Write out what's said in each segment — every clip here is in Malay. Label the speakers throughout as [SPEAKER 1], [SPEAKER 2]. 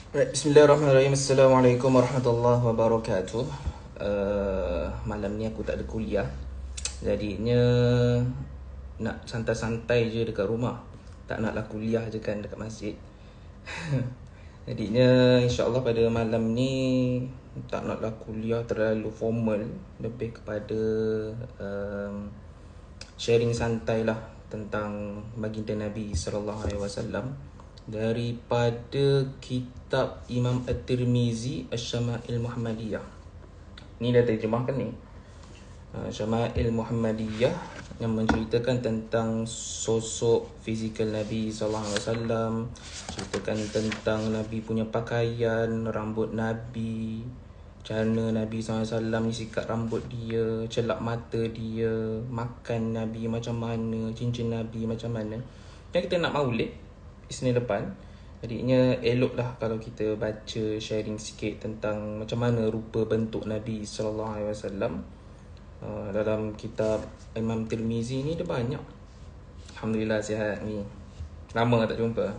[SPEAKER 1] Right, Bismillahirrahmanirrahim. Assalamualaikum warahmatullahi wabarakatuh. Malam ni aku tak ada kuliah. Jadinya nak santai-santai je dekat rumah. Tak naklah kuliah je kan dekat masjid. Jadinya insyaAllah pada malam ni tak naklah kuliah terlalu formal. Lebih kepada sharing santai lah tentang baginda Nabi SAW daripada kitab Imam At-Tirmizi Asy-Syama'il Muhammadiyah. Ni dah terjemahkan ni. Syama'il Muhammadiyah yang menceritakan tentang sosok fizikal Nabi SAW, ceritakan tentang Nabi punya pakaian, rambut Nabi, cara Nabi SAW ni sikat rambut dia, celak mata dia, makan Nabi macam mana, cincin Nabi macam mana. Yang kita nak maulid Isnin depan, jadinya eloklah kalau kita baca sharing sikit tentang macam mana rupa bentuk Nabi SAW. Dalam kitab Imam Tirmizi ni dia banyak. Alhamdulillah sihat ni. Lama tak jumpa.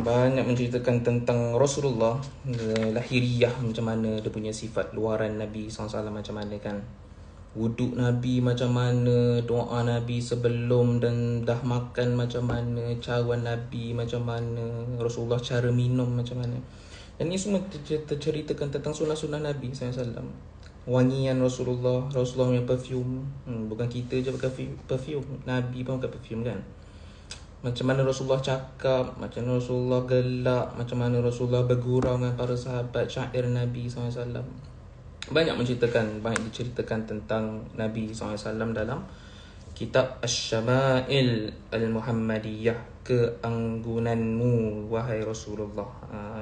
[SPEAKER 1] Banyak menceritakan tentang Rasulullah, lahiriah macam mana, dia punya sifat luaran Nabi SAW macam mana kan. Wuduk Nabi macam mana, doa Nabi sebelum dan dah makan macam mana, cawan Nabi macam mana, Rasulullah cara minum macam mana. Dan ini semua terceritakan tentang sunnah-sunnah Nabi SAW. Wangian Rasulullah punya perfume. Bukan kita je pakai perfume, Nabi pun pakai perfume kan. Macam mana Rasulullah cakap, macam mana Rasulullah gelak, macam mana Rasulullah bergurau dengan para sahabat, syair Nabi SAW. Banyak diceritakan tentang Nabi SAW dalam kitab Asy-Syama'il Al-Muhammadiyah, Keanggunanmu Wahai Rasulullah.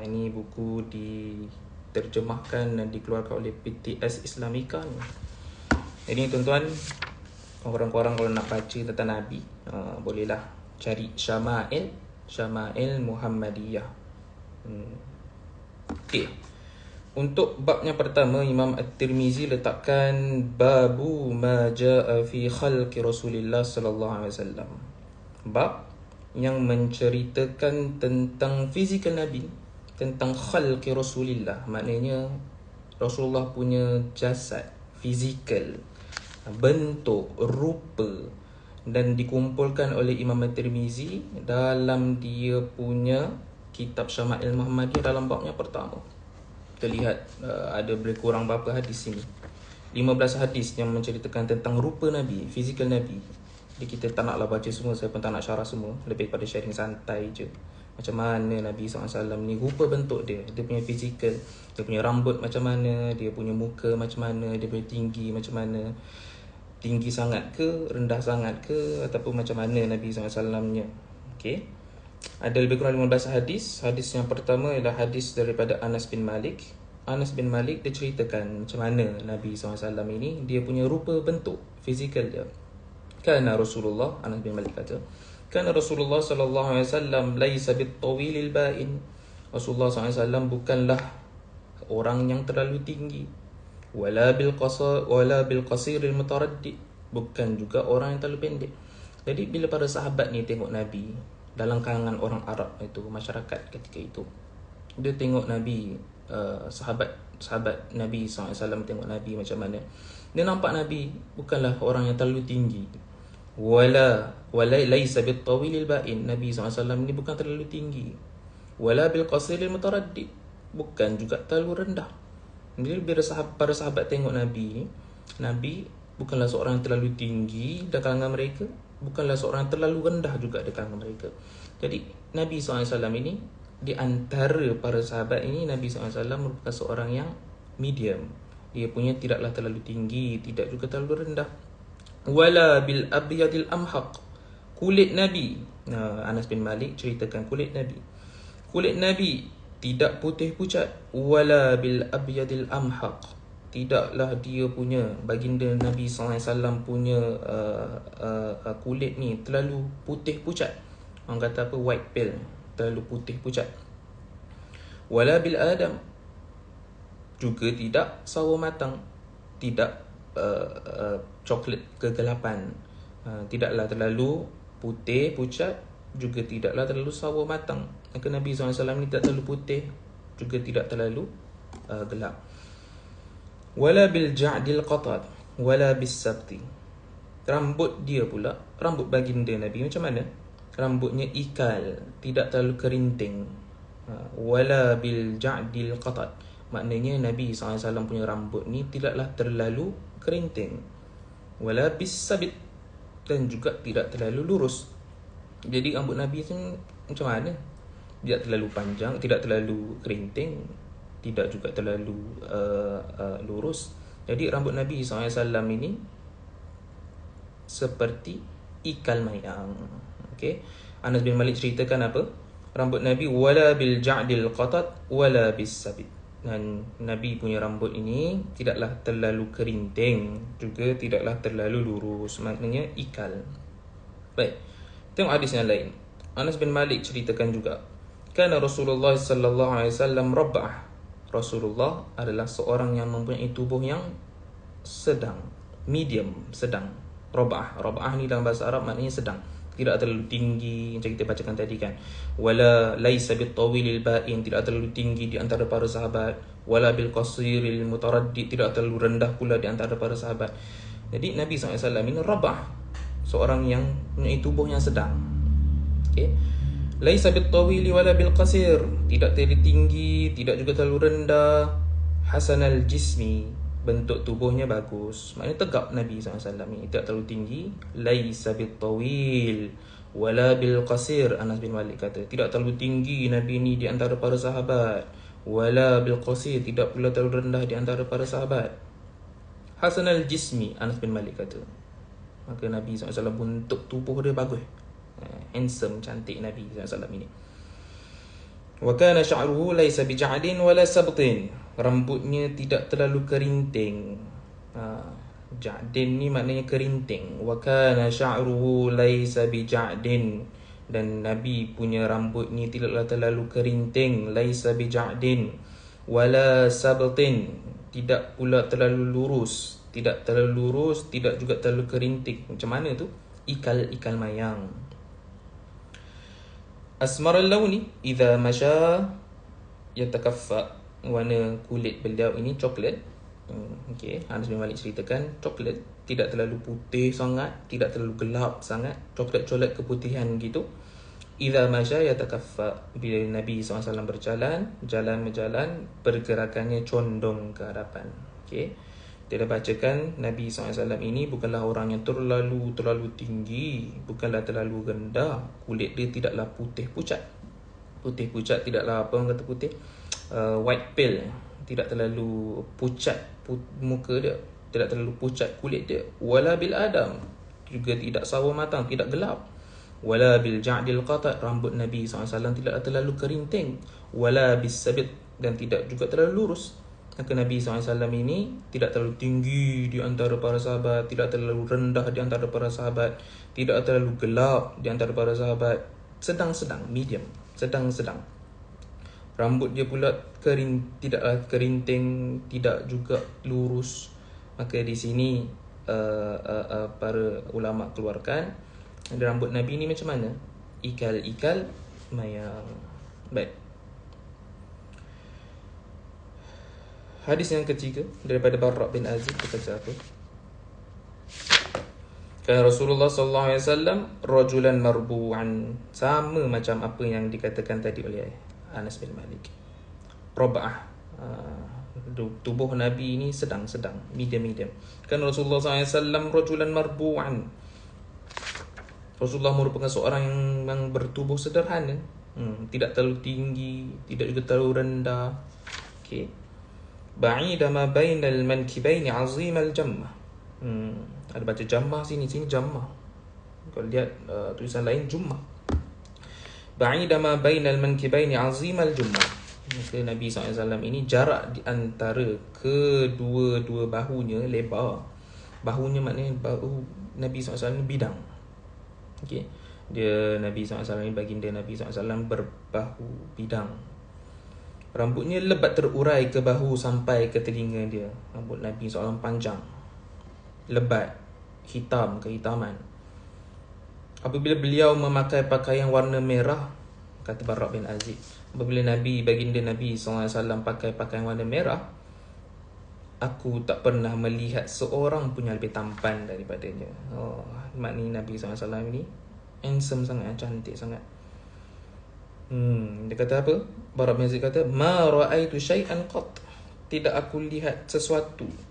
[SPEAKER 1] Ini buku diterjemahkan dan dikeluarkan oleh PTS Islamika ni. Jadi tuan-tuan, korang-korang kalau nak baca tentang Nabi, bolehlah cari Syama'il Muhammadiyah. Okey. Untuk babnya pertama, Imam At-Tirmizi letakkan babu ma jaa fi khalqi Rasulillah sallallahu alaihi wasallam. Bab yang menceritakan tentang fizikal Nabi, tentang khalqi Rasulillah, maknanya Rasulullah punya jasad, fizikal, bentuk, rupa, dan dikumpulkan oleh Imam At-Tirmizi dalam dia punya kitab Syama'il Muhammadiyah dalam babnya pertama. Kita lihat ada lebih kurang berapa hadis sini. 15 hadis yang menceritakan tentang rupa Nabi, fizikal Nabi. Jadi kita tak naklah baca semua, saya pun tak nak syarah semua. Lebih pada sharing santai je. Macam mana Nabi SAW ni, rupa bentuk dia, dia punya fizikal, dia punya rambut macam mana, dia punya muka macam mana, dia punya tinggi macam mana, tinggi sangat ke, rendah sangat ke, ataupun macam mana Nabi SAW-nya. Okay. Ada lebih kurang 15 hadis. Hadis yang pertama ialah hadis daripada Anas bin Malik. Anas bin Malik dia ceritakan macam mana Nabi SAW ini, dia punya rupa bentuk, fizikal dia. Kana Rasulullah, Anas bin Malik kata, kana Rasulullah sallallahu alaihi wasallam laisa bit-tawilil ba'in. Rasulullah SAW bukanlah orang yang terlalu tinggi, wala bil qasiril mutaraddi, bukan juga orang yang terlalu pendek. Jadi bila para sahabat ni tengok Nabi dalam kalangan orang Arab itu, masyarakat ketika itu, dia tengok Nabi, sahabat Nabi SAW tengok Nabi macam mana, dia nampak Nabi bukanlah orang yang terlalu tinggi, wala laisa bit tawilil ba'in, Nabi SAW ni bukan terlalu tinggi, wala bil qasiril mutaraddi, bukan juga terlalu rendah. Jadi bila para sahabat tengok Nabi bukanlah seorang yang terlalu tinggi di kalangan mereka, bukanlah seorang yang terlalu rendah juga di kalangan mereka. Jadi Nabi SAW ini, di antara para sahabat ini, Nabi SAW merupakan seorang yang medium. Dia punya tidaklah terlalu tinggi, tidak juga terlalu rendah. Wala bil abyadil amhaq, kulit Nabi, Anas bin Malik ceritakan kulit Nabi tidak putih pucat. Wala bil abyadil amhaq, tidaklah dia punya, baginda Nabi SAW punya kulit ni terlalu putih pucat. Orang kata apa, white pale, terlalu putih pucat. Wala bil adam, juga tidak sawo matang, tidak coklat kegelapan. Tidaklah terlalu putih pucat, juga tidaklah terlalu sawo matang. Maka Nabi SAW ni tidak terlalu putih, juga tidak terlalu gelap. Wala bil ja'dil qatat wala bis sabti. Rambut dia pula, rambut baginda Nabi macam mana? Rambutnya ikal, tidak terlalu kerinting. Wala bil ja'dil qatat, maknanya Nabi SAW punya rambut ni tidaklah terlalu kerinting. Wala bis sabit, dan juga tidak terlalu lurus. Jadi rambut Nabi tu macam mana? Tidak terlalu panjang, tidak terlalu kerinting, tidak juga terlalu lurus. Jadi rambut Nabi SAW ini seperti ikal mayang. Okay? Anas bin Malik ceritakan apa? Rambut Nabi wala bil ja'dil qatat wala bis sabit. Dan Nabi punya rambut ini tidaklah terlalu kerinting, juga tidaklah terlalu lurus, maknanya ikal. Baik, tengok hadis yang lain. Anas bin Malik ceritakan juga, kana Rasulullah sallallahu alaihi wasallam rabbah. Rasulullah adalah seorang yang mempunyai tubuh yang sedang, medium, sedang. Rabbah ni dalam bahasa Arab maknanya sedang, tidak terlalu tinggi macam kita bacakan tadi kan. Wala laisa bit tawilil ba'in, tidak terlalu tinggi di antara para sahabat. Wala bil qasiril mutaraddid, tidak terlalu rendah pula di antara para sahabat. Jadi Nabi SAW ini rabbah, seorang yang mempunyai tubuh yang sedang. Okay. Laisa bit tawili wala bil qasir, tidak terlalu tinggi, tidak juga terlalu rendah. Hasanal jismi, bentuk tubuhnya bagus, maknanya tegap Nabi SAW ini, tidak terlalu tinggi. Laisa bit tawil wala bil qasir, Anas bin Malik kata, tidak terlalu tinggi Nabi ini di antara para sahabat. Wala bil qasir, tidak pula terlalu rendah di antara para sahabat. Hasanal jismi, Anas bin Malik kata, maka Nabi SAW bentuk tubuh dia bagus, handsome, cantik Nabi SAW ini. Wa kana sya'ruhu laysa bija'din wala sabtin, rambutnya tidak terlalu kerinting. Ja'din ni maknanya kerinting. Wa kana sya'ruhu laysa bija'din, dan Nabi punya rambut ni tidaklah terlalu kerinting. Laysa bija'din wala sabtin, tidak pula terlalu lurus, tidak terlalu lurus, tidak juga terlalu kerinting. Macam mana tu? Ikal mayang. Asmar al-lawni idza masya yatakaffa, warna kulit beliau ini coklat. Okey, Anas bin Malik ceritakan coklat, tidak terlalu putih sangat, tidak terlalu gelap sangat, coklat-coklat keputihan gitu. Idza masya yatakaffa, bila Nabi SAW berjalan, berjalan, pergerakannya condong ke hadapan. Okey, dia dah bacakan Nabi SAW ini bukanlah orang yang terlalu tinggi, bukanlah terlalu rendah. Kulit dia tidaklah putih pucat, tidaklah apa orang kata putih, white pale, tidak terlalu pucat muka dia, tidak terlalu pucat kulit dia. Wala bil adam, juga tidak sawo matang, tidak gelap. Wala bil ja'dil qatat, rambut Nabi SAW tidaklah terlalu kerinting. Wala bis sabit, dan tidak juga terlalu lurus. Maka Nabi SAW ini tidak terlalu tinggi di antara para sahabat, tidak terlalu rendah di antara para sahabat, tidak terlalu gelap di antara para sahabat, sedang-sedang, medium, sedang-sedang. Rambut dia pula tidaklah kerinting, tidak juga lurus. Maka di sini para ulama keluarkan rambut Nabi ini macam mana? Ikal mayang. Baik. Hadis yang ketiga daripada Barra' bin Azib, berkata apa? Kan Rasulullah SAW rajulan marbu'an, sama macam apa yang dikatakan tadi oleh Anas bin Malik. Raba'ah, tubuh Nabi ini sedang, medium. Kan Rasulullah SAW rajulan marbu'an, Rasulullah merupakan seorang yang bertubuh sederhana, tidak terlalu tinggi, tidak juga terlalu rendah. Okay. Ba'ida ma bainal mankibaini azimal jammah. Ada baca jammah sini jammah. Kalau lihat tulisan lain jummah. Ba'ida ma bainal mankibaini azimal jummah. Maka Nabi SAW ini jarak di antara kedua-dua bahunya lebar. Bahunya maknanya bahu Nabi SAW bidang. Okey. Dia Nabi SAW ini, baginda Nabi SAW berbahu bidang. Rambutnya lebat terurai ke bahu sampai ke telinga dia. Rambut Nabi SAW panjang, lebat, hitam, kehitaman. Apabila beliau memakai pakaian warna merah, kata Barra' bin Azib, apabila baginda Nabi SAW pakai pakaian warna merah, aku tak pernah melihat seorang pun yang lebih tampan daripadanya. Maknanya Nabi SAW ni handsome sangat, cantik sangat. Dia kata apa? Barra' bin Azib kata, ma ra'aitu syai'an qat, tidak aku lihat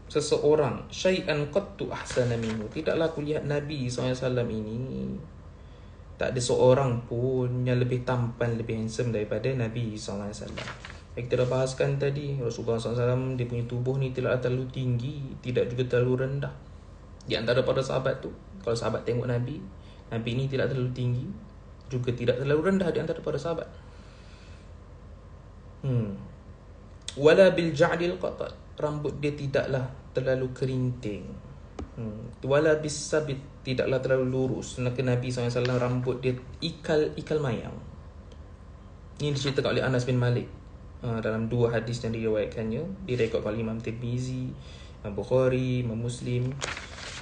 [SPEAKER 1] seseorang syai'an qattu ahsana minhu, tidaklah aku lihat Nabi SAW ini, tak ada seorang pun yang lebih tampan, lebih handsome daripada Nabi SAW. Kita dah bahaskan tadi, Rasulullah SAW, dia punya tubuh ni tidaklah terlalu tinggi, tidak juga terlalu rendah. Di antara para sahabat tu, kalau sahabat tengok Nabi ni tidak terlalu tinggi, juga tidak terlalu rendah di antara para sahabat. Wala bil ja'dil qatat, rambut dia tidaklah terlalu kerinting. Wala bis sabit, tidaklah terlalu lurus. Nabi SAW rambut dia ikal mayang. Ini diceritakan oleh Anas bin Malik dalam dua hadis yang diriwayatkannya, direkodkan oleh Imam Tirmizi, Imam Bukhari, Imam Muslim.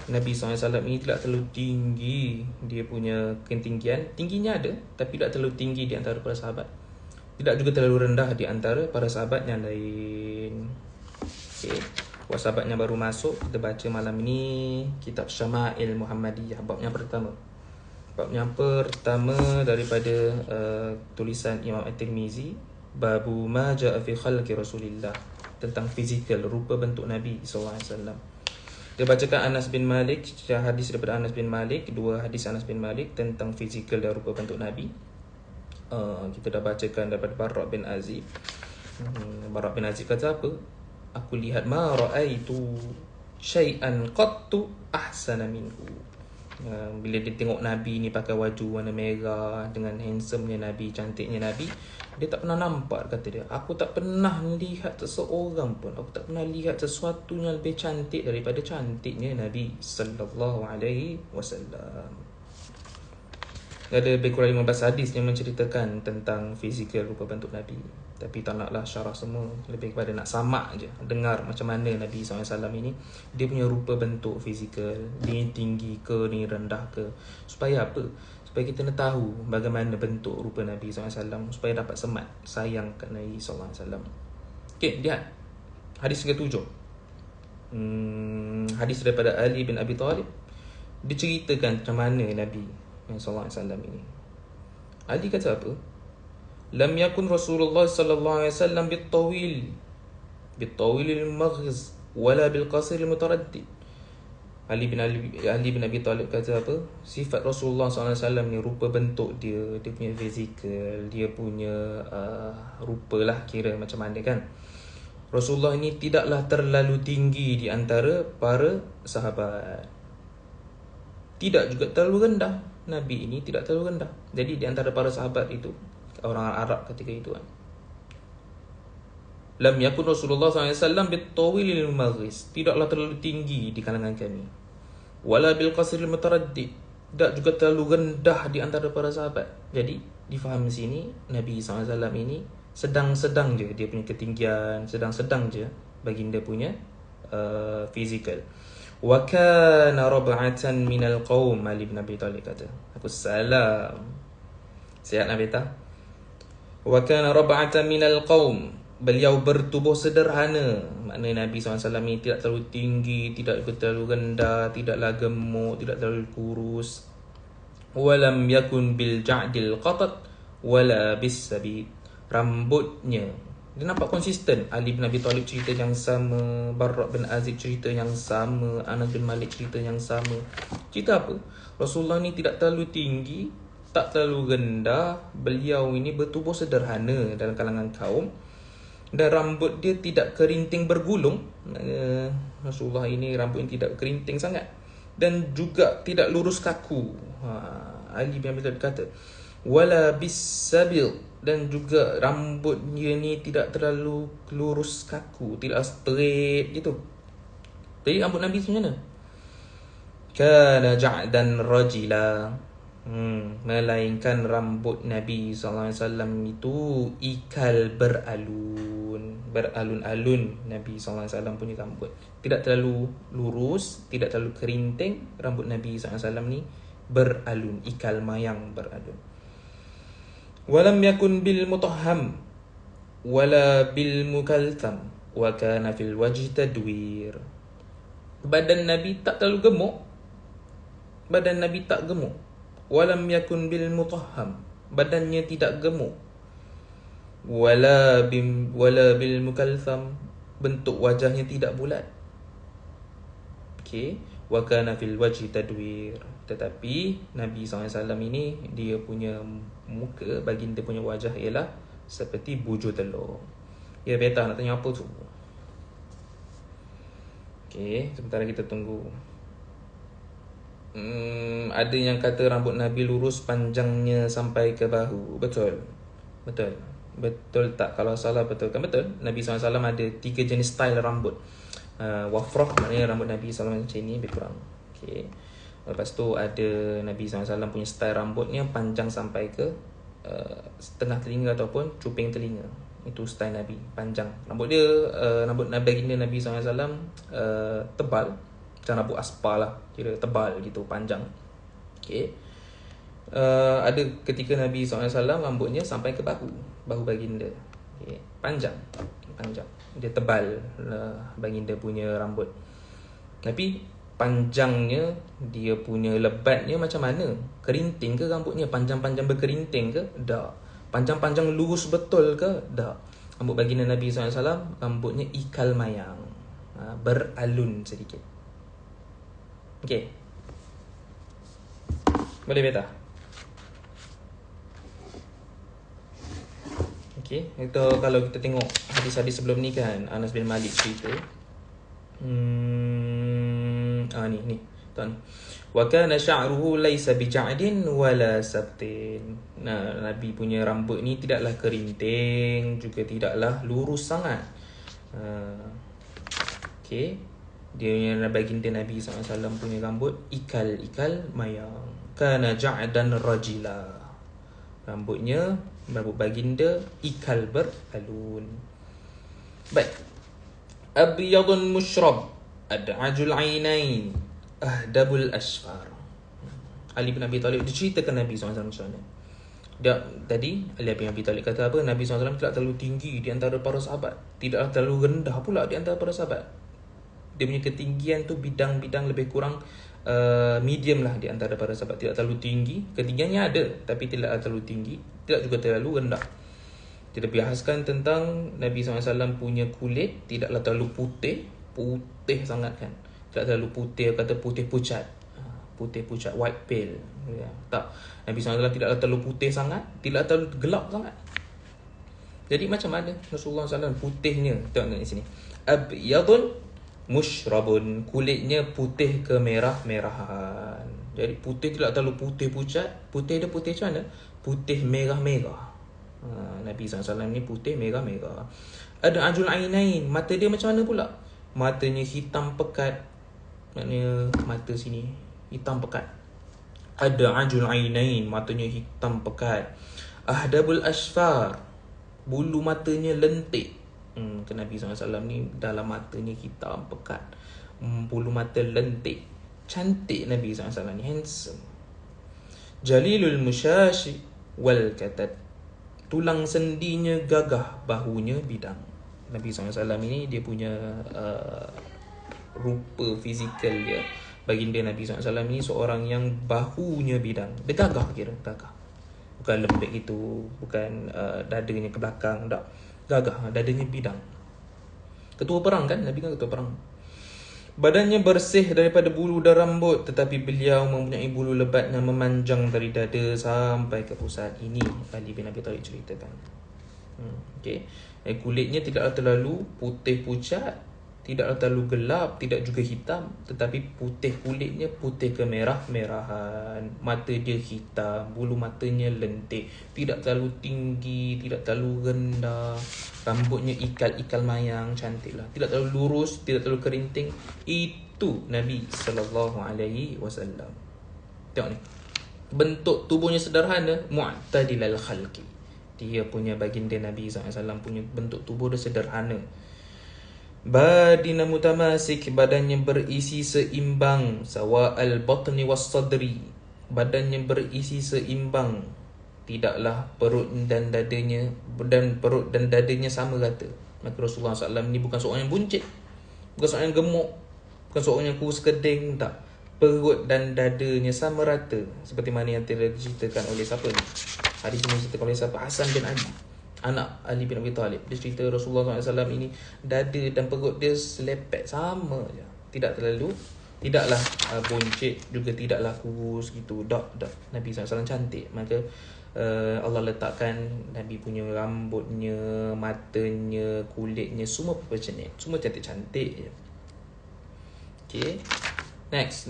[SPEAKER 1] Nabi SAW ini tidak terlalu tinggi, dia punya ketinggian, tingginya ada tapi tidak terlalu tinggi di antara para sahabat, tidak juga terlalu rendah di antara para sahabat yang lain. Okay. Buat sahabat yang baru masuk, kita baca malam ini kitab Syama'il Muhammadiyah, bab yang pertama. Bab yang pertama daripada tulisan Imam At-Tirmizi, babu ma ja'a fi khalqi Rasulillah, tentang fizikal, rupa bentuk Nabi SAW. Dia bacakan Anas bin Malik, hadis daripada Anas bin Malik, dua hadis Anas bin Malik tentang fizikal dan rupa bentuk Nabi. Kita dah bacakan daripada Barra' bin Azib. Barra' bin Azib kata apa? Aku lihat ma ra'aitu syai'an qattu ahsana minhu. Bila dia tengok Nabi ni pakai baju warna merah, dengan handsomenya Nabi, cantiknya Nabi, dia tak pernah nampak, kata dia, aku tak pernah lihat seseorang pun, aku tak pernah lihat sesuatu yang lebih cantik daripada cantiknya Nabi sallallahu alaihi wasallam. Ada lebih kurang 15 hadis yang menceritakan tentang fizikal, rupa bentuk Nabi. Tapi tak naklah syarah semua, lebih kepada nak samak je, dengar macam mana Nabi SAW ini, dia punya rupa bentuk fizikal, dia tinggi ke, ni rendah ke. Supaya apa? Supaya kita nak tahu bagaimana bentuk rupa Nabi SAW, supaya dapat semat sayang kat Nabi SAW. Okay, lihat hadis ke-7. Hadis daripada Ali bin Abi Talib. Diceritakan macam mana Nabi SAW ini. Ali kata apa? Lam yakun Rasulullah sallallahu alaihi wasallam bitawil al-maghz wala bil qasir al-mutaraddid. Ali bin Abi Talib kata apa? Sifat Rasulullah sallallahu alaihi wasallam ni, rupa bentuk dia punya fizikal, dia punya rupa lah, kira macam mana kan. Rasulullah ini tidaklah terlalu tinggi di antara para sahabat, tidak juga terlalu rendah. Nabi ini tidak terlalu rendah. Jadi di antara para sahabat itu, orang Arab ketika itu kan, lam yakun Rasulullah SAW bitawilil maghis, tidaklah terlalu tinggi di kalangan kami, wala bil qasril mutaraddid, tidak juga terlalu rendah di antara para sahabat. Jadi difahami sini Nabi SAW ini sedang-sedang je dia punya ketinggian, sedang-sedang je baginda punya fizikal. Wa kana rab'atan minal qaum. Ali bin Abi Talib kata, aku salam, sihat Nabi tak? Wa kana rab'atan minal qaum, beliau bertubuh sederhana. Maknanya Nabi SAW ini tidak terlalu tinggi, tidak terlalu rendah, tidaklah gemuk, tidak terlalu kurus. Walam yakun bil ja'dil qatat wala bis sabit, rambutnya dia nampak konsisten. Ali bin Abi Talib cerita yang sama, Barra' bin Azib cerita yang sama, Anas bin Malik cerita yang sama. Cerita apa? Rasulullah ni tidak terlalu tinggi, tak terlalu rendah. Beliau ini bertubuh sederhana dalam kalangan kaum, dan rambut dia tidak kerinting bergulung. Rasulullah ini rambut ini tidak kerinting sangat, dan juga tidak lurus kaku. Ali bin Abi Talib kata, wala bis sabil, dan juga rambutnya ni tidak terlalu lurus kaku, tidak straight gitu. Jadi rambut Nabi macam mana? Kana ja'dan rajila, melainkan rambut Nabi SAW itu ikal beralun-alun. Nabi SAW punya rambut tidak terlalu lurus, tidak terlalu kerinting. Rambut Nabi SAW ni beralun, ikal mayang, beralun. Walam yakun bil mutahham wala bil mukaltham wa kana fil wajhi tadwir. Badan Nabi tak terlalu gemuk. Badan Nabi tak gemuk. Walam yakun bil mutahham. Badannya tidak gemuk. Wala bil mukaltham. Bentuk wajahnya tidak bulat. Okey. Wa kana fil wajhi tadwir. Tetapi Nabi SAW ini, dia punya muka, baginda punya wajah ialah seperti bujur telur. Ya, beta nak tanya apa tu? Okey, sementara kita tunggu. Ada yang kata rambut Nabi lurus, panjangnya sampai ke bahu. Betul? Betul. Betul tak? Kalau salah betul kan? Betul. Nabi SAW ada 3 jenis style rambut. Wafrah, maknanya rambut Nabi SAW macam ni, lebih kurang. Okey. Lepas tu ada Nabi SAW punya style rambutnya panjang sampai ke setengah telinga ataupun cuping telinga. Itu style Nabi, panjang. Rambut dia, rambut baginda Nabi SAW tebal, macam rambut aspal lah, kira tebal gitu, panjang. Okay. Ada ketika Nabi SAW rambutnya sampai ke bahu baginda. Okay. Panjang. Dia tebal baginda punya rambut. Tapi panjangnya, dia punya lebatnya macam mana? Kerinting ke rambutnya? Panjang-panjang berkerinting ke? Tak. Panjang-panjang lurus betul ke? Tak. Rambut baginda Nabi SAW, rambutnya ikal mayang, beralun sedikit. Okey. Boleh beta? Okey. Itu kalau kita tengok hadis-hadis sebelum ni kan, Anas bin Malik cerita. Ni tuan. Wa kana sya'ruhu laysa bija'din wala sabtin. Nabi punya rambut ni tidaklah kerinting, juga tidaklah lurus sangat. Okey. Dia yang baginda Nabi SAW punya rambut ikal mayang. Kana ja'dan rajila. Rambut baginda ikal beralun. Baik. Abyadun musyrab, ad'ajul ainain, ahdabul asfar. Ali bin Abi Talib diceritakan Nabi SAW macam mana. Tadi Ali bin Abi Talib kata apa? Nabi SAW tidak terlalu tinggi di antara para sahabat, tidaklah terlalu rendah pula di antara para sahabat. Dia punya ketinggian tu bidang-bidang lebih kurang medium lah di antara para sahabat. Tidak terlalu tinggi, ketinggiannya ada, tapi tidak terlalu tinggi, tidak juga terlalu rendah. Kita bahaskan tentang Nabi SAW punya kulit tidaklah terlalu putih sangat kan. Tidak terlalu putih, kata putih pucat, white pale. Ya, tak. Nabi SAW tidaklah terlalu putih sangat, tidak terlalu gelap sangat. Jadi macam mana Rasulullah SAW putihnya? Tengok di sini. Abyadun musyrabun, kulitnya putih kemerah-merahan. Jadi putih tidak terlalu putih pucat. Putih dia putih macam mana? Putih merah-merah. Nabi SAW ni putih merah-merah. Ada ajul ainain, mata dia macam mana pula? Matanya hitam pekat. Maknanya mata sini hitam pekat. Ada ajul ainain, matanya hitam pekat. Ahdabul asfar, bulu matanya lentik. Nabi SAW ni dalam matanya hitam pekat, bulu mata lentik. Cantik Nabi SAW ni, handsome. Jalilul musyashi wal katat, tulang sendinya gagah, bahunya bidang. Nabi SAW ini dia punya rupa fizikal dia. Baginda Nabi SAW ini seorang yang bahunya bidang. Dia gagah, gagah. Bukan lembek gitu, bukan dadanya ke belakang, tak. Gagah, dadanya bidang. Ketua perang kan, Nabi kan ketua perang. Badannya bersih daripada bulu dan rambut, tetapi beliau mempunyai bulu lebat yang memanjang dari dada sampai ke pusat. Ini Ali bin Abi Talib ceritakan. Okay. Kulitnya tidaklah terlalu putih pucat, tidaklah terlalu gelap, tidak juga hitam, tetapi putih kulitnya, putih kemerah-merahan. Mata dia hitam, bulu matanya lentik, tidak terlalu tinggi, tidak terlalu rendah. Rambutnya ikal mayang, cantik lah. Tidak terlalu lurus, tidak terlalu kerinting. Itu Nabi SAW. Tengok ni, bentuk tubuhnya sederhana, mu'tadilal khalqi. Dia punya baginda Nabi SAW punya bentuk tubuh dia sederhana. Badina mutamasik, badannya berisi seimbang. Sawa al-batni was sadri, badannya berisi seimbang tidaklah perut dan dadanya sama rata. Maka Rasulullah SAW ni bukan seorang yang buncit, bukan seorang yang gemuk, bukan seorang yang kurus keding, tak. Perut dan dadanya sama rata, seperti mana yang telah diceritakan oleh siapa ni? Hadis ini diceritakan oleh siapa? Hasan bin Ali, anak Ali bin Abi Talib. Dia cerita Rasulullah SAW ini dada dan perut dia selepek sama je. Tidaklah buncit, juga tidaklah kurus gitu. Tak. Nabi SAW cantik. Maka Allah letakkan Nabi punya rambutnya, matanya, kulitnya semua proportionate, semua cantik-cantik je. Okay. Next.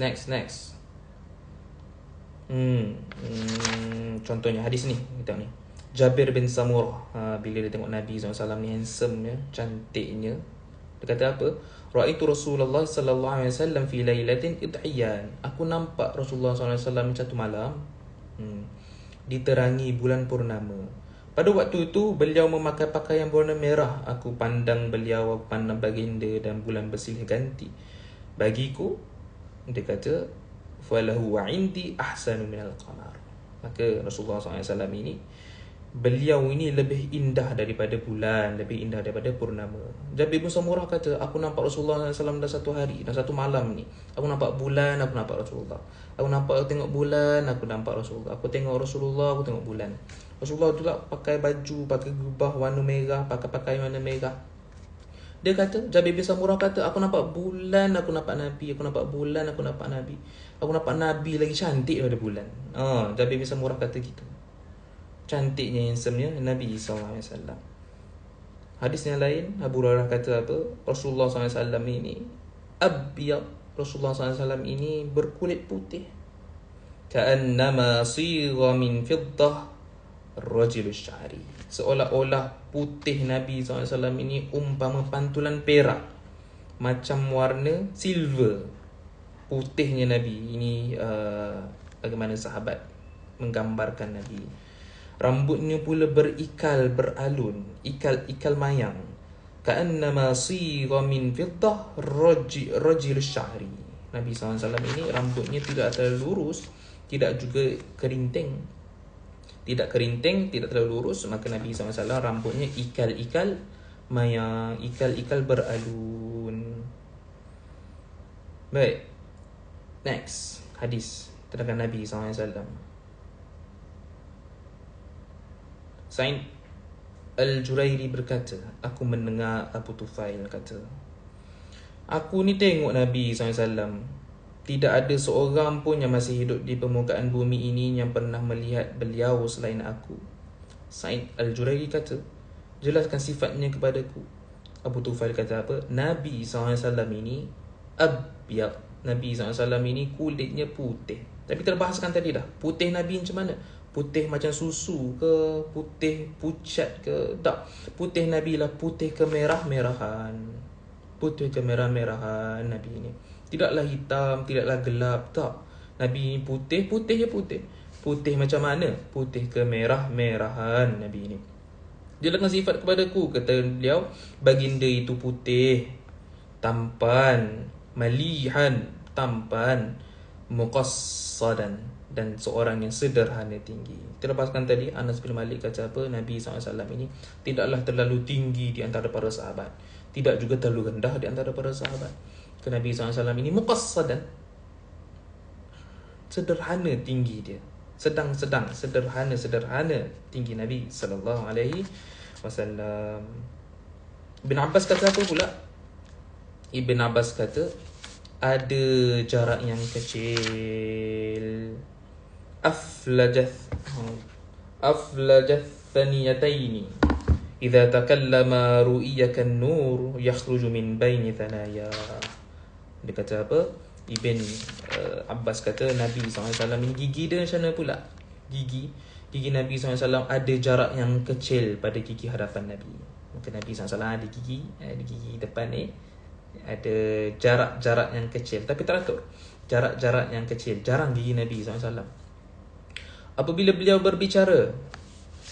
[SPEAKER 1] Contohnya hadis ni, kita ni Jabir bin Samurah, bila dia tengok Nabi SAW ni handsome ya, cantiknya, dia kata apa? Ra'aitu Rasulullah sallallahu alaihi wasallam fi lailatin idhiyan. Aku nampak Rasulullah sallallahu alaihi wasallam satu malam diterangi bulan purnama. Pada waktu itu beliau memakai pakaian berwarna merah. Aku pandang beliau, pandang baginda, dan bulan bersilih ganti. Bagiku, dia kata, falahu wa indi ahsanu minal qamar. Maka Rasulullah SAW ini, beliau ini lebih indah daripada bulan, lebih indah daripada purnama. Jabir bin Samurah kata, aku nampak Rasulullah SAW dalam satu hari, dalam satu malam ni. Aku nampak bulan, aku nampak Rasulullah. Aku tengok bulan, aku nampak Rasulullah. Aku tengok Rasulullah, aku tengok bulan. Rasulullah tu lah pakai baju, pakai jubah warna merah, pakai pakaian warna merah. Dia kata, Jabir bin Samurah kata, aku nampak bulan, aku nampak Nabi. Aku nampak bulan, aku nampak Nabi. Aku nampak Nabi lagi cantik daripada bulan. Jabir bin Samurah kata gitu. Cantiknya, handsome-nya Nabi SAW. Hadis yang lain, Abu Hurairah kata apa? Rasulullah SAW ini abyad. Rasulullah SAW ini berkulit putih. Ka'annama sigha min fiddah rajulus sya'ri. Seolah-olah putih Nabi SAW ini umpama pantulan perak, macam warna silver. Putihnya Nabi ini, bagaimana sahabat menggambarkan Nabi. Rambutnya pula berikal, beralun, ikal mayang. Ka'annama sigha min fiddah rajulus sya'ri. Nabi SAW ini rambutnya tidak terlalu lurus, tidak juga kerinting. Tidak kerinting, tidak terlalu lurus. Maka Nabi SAW rambutnya ikal mayang, ikal beralun. Baik. Next hadis tentang Nabi SAW. Sa'id Al-Jurairi berkata, aku mendengar Abu Tufail kata, aku ni tengok Nabi SAW, tidak ada seorang pun yang masih hidup di permukaan bumi ini yang pernah melihat beliau selain aku. Sa'id Al-Jurairi kata, jelaskan sifatnya kepadaku. Abu Tufail kata apa? Nabi SAW ini abyad. Nabi SAW ini kulitnya putih. Tapi terbahaskan tadi dah, putih Nabi macam mana? Putih macam susu ke? Putih pucat ke? Tak. Putih Nabi lah putih kemerah-merahan. Putih kemerah-merahan Nabi ini. Tidaklah hitam, tidaklah gelap, tak. Nabi putih je putih. Putih macam mana? Putih kemerah-merahan Nabi ini. Jelaskan sifat kepadaku, kata beliau, baginda itu putih, tampan, malihan, tampan, muqassadan, dan seorang yang sederhana tinggi. Terlepaskan tadi, Anas bin Malik kata apa? Nabi SAW ini tidaklah terlalu tinggi di antara para sahabat, tidak juga terlalu rendah di antara para sahabat. Nabi SAW ini muqassadan, sederhana tinggi dia, sedang-sedang, sederhana tinggi Nabi sallallahu alaihi wasallam. Ibn Abbas kata apa pula? Ibn Abbas kata ada jarak yang kecil. Aflajath thaniyataini idza takallama ru'iyaka an-nur yakhruju min baini thanaya. Dia kata apa? Ibn Abbas kata Nabi SAW ini gigi dia macam mana pula? Gigi Nabi SAW ada jarak yang kecil pada gigi hadapan Nabi. Maka Nabi SAW ada gigi depan ni, ada jarak yang kecil, tapi teratur jarak yang kecil, jarang gigi Nabi SAW. Apabila beliau berbicara,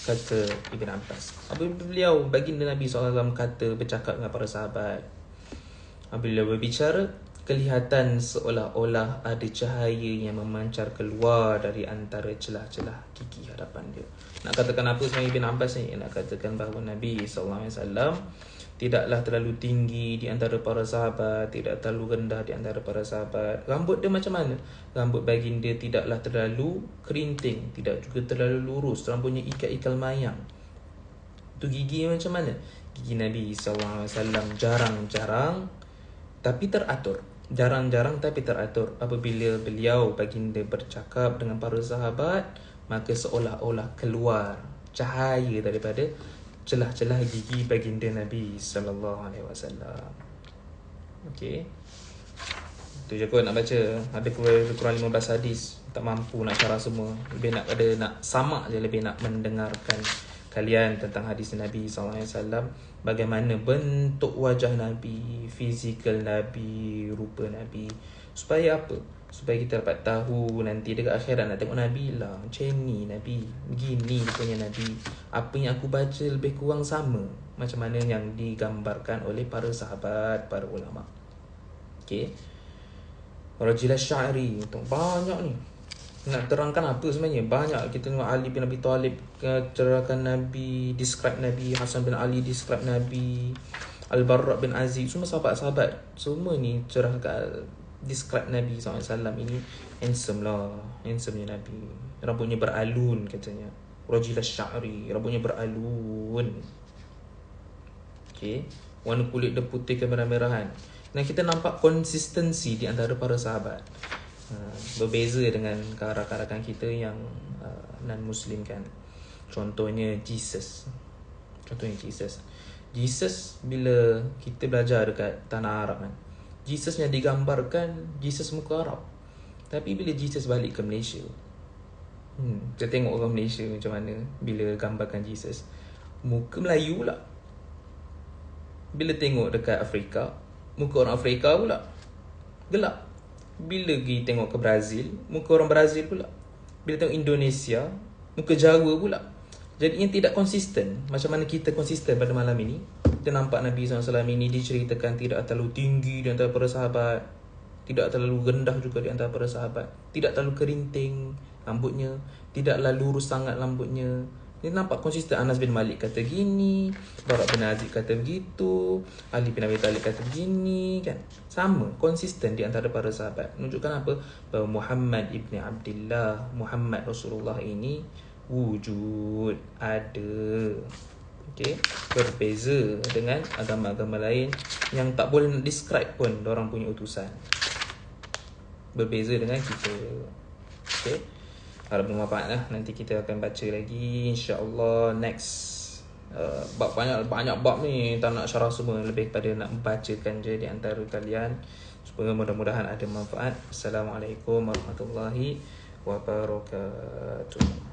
[SPEAKER 1] kata Ibn Abbas, apabila beliau baginda Nabi SAW kata bercakap dengan para sahabat, apabila berbicara, kelihatan seolah-olah ada cahaya yang memancar keluar dari antara celah-celah gigi hadapan dia. Nak katakan apa sebenarnya Ibn Abbas ni? Nak katakan bahawa Nabi SAW tidaklah terlalu tinggi di antara para sahabat, tidak terlalu rendah di antara para sahabat. Rambut dia macam mana? Rambut baginda tidaklah terlalu kerinting, tidak juga terlalu lurus. Rambutnya ikat-ikal mayang. Tu gigi macam mana? Gigi Nabi SAW jarang-jarang tapi teratur. Jarang-jarang tapi teratur. Apabila beliau baginda bercakap dengan para sahabat, maka seolah-olah keluar cahaya daripada celah-celah gigi baginda Nabi SAW. Okey. Itu je kot nak baca. Ada kurang 15 hadis. Tak mampu nak syarah semua. Lebih nak samak je, lebih nak mendengarkan kalian tentang hadis Nabi SAW. Bagaimana bentuk wajah Nabi, fizikal Nabi, rupa Nabi. Supaya apa? Supaya kita dapat tahu nanti dekat akhirat nak tengok Nabi lah, macam ni Nabi, begini rupanya Nabi. Apa yang aku baca lebih kurang sama macam mana yang digambarkan oleh para sahabat, para ulama. Okay. Rajil Asy'ari, banyak ni. Nak terangkan apa sebenarnya? Banyak. Kita tengok Ali bin Abi Talib cerahkan Nabi, describe Nabi, Hasan bin Ali describe Nabi, Al-Barra bin Azib, semua sahabat-sahabat. Semua ni cerahkan describe Nabi SAW. Ini handsome lah, handsomenya Nabi. Rambutnya beralun katanya. Rajil Asy'ari, rambutnya beralun. Okay. Warna kulit dia putih kemerah-merahan. Dan kita nampak konsistensi di antara para sahabat. Berbeza dengan rakan-rakan kita yang non-Muslim kan. Contohnya Jesus. Jesus bila kita belajar dekat tanah Arab kan, Jesus yang digambarkan Jesus muka Arab. Tapi bila Jesus balik ke Malaysia, kita tengok orang Malaysia macam mana bila gambarkan Jesus, muka Melayu pula. Bila tengok dekat Afrika, muka orang Afrika pula gelap. Bila pergi tengok ke Brazil, muka orang Brazil pula. Bila tengok Indonesia, muka Jawa pula. Jadi yang tidak konsisten. Macam mana kita konsisten pada malam ini? Kita nampak Nabi SAW ini diceritakan tidak terlalu tinggi di antara para sahabat, tidak terlalu rendah juga di antara para sahabat, tidak terlalu kerinting rambutnya, tidaklah lurus sangat rambutnya. Dia nampak konsisten. Anas bin Malik kata gini, Bara bin Azib kata begitu, Ali bin Abi Talib kata begini kan. Sama, konsisten di antara para sahabat. Menunjukkan apa? Bahawa Muhammad ibn Abdullah, Muhammad Rasulullah ini wujud, ada. Okay. Berbeza dengan agama-agama lain yang tak boleh nak describe pun diorang punya utusan. Berbeza dengan kita. Okay. Harap bermanfaat lah. Nanti kita akan baca lagi InsyaAllah next bab. Banyak bab ni, tak nak syarah semua. Lebih pada nak membacakan je di antara kalian, supaya mudah-mudahan ada manfaat. Assalamualaikum warahmatullahi wabarakatuh.